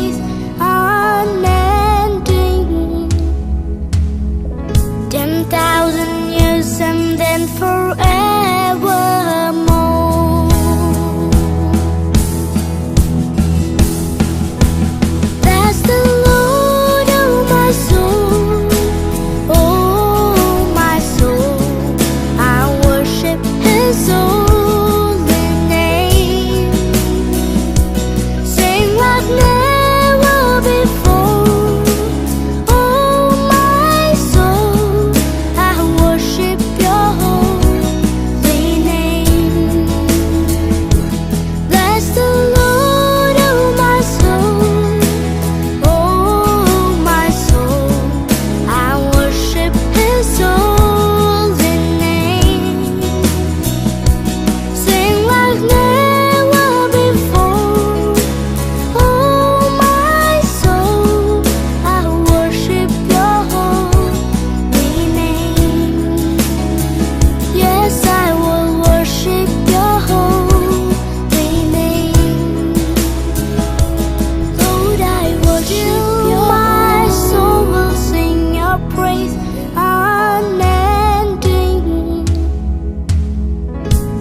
praise unending. 10,000 years and then forevermore. That's the Lord, oh my soul, oh my soul. I worship His holy name. Sing like never before, oh my soul. I worship Your holy name. Bless the Lord, oh my soul, oh my soul. I worship His holy name. Sing like never before, oh my soul. I worship Your holy name. Yes, I will worship Your holy name. Lord, I worship You. My soul will sing Your praise unending.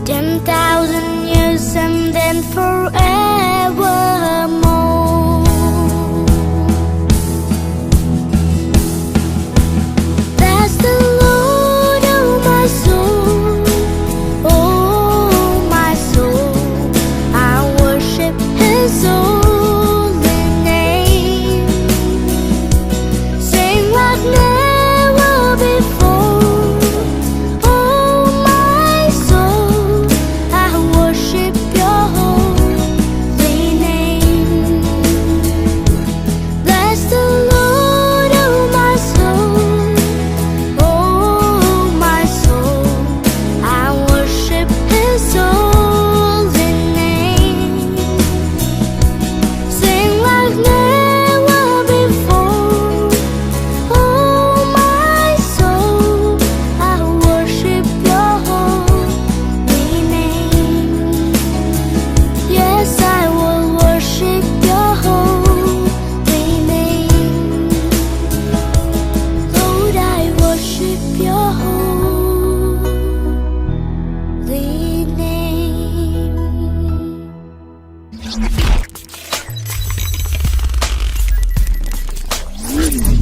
10,000 years and then forever.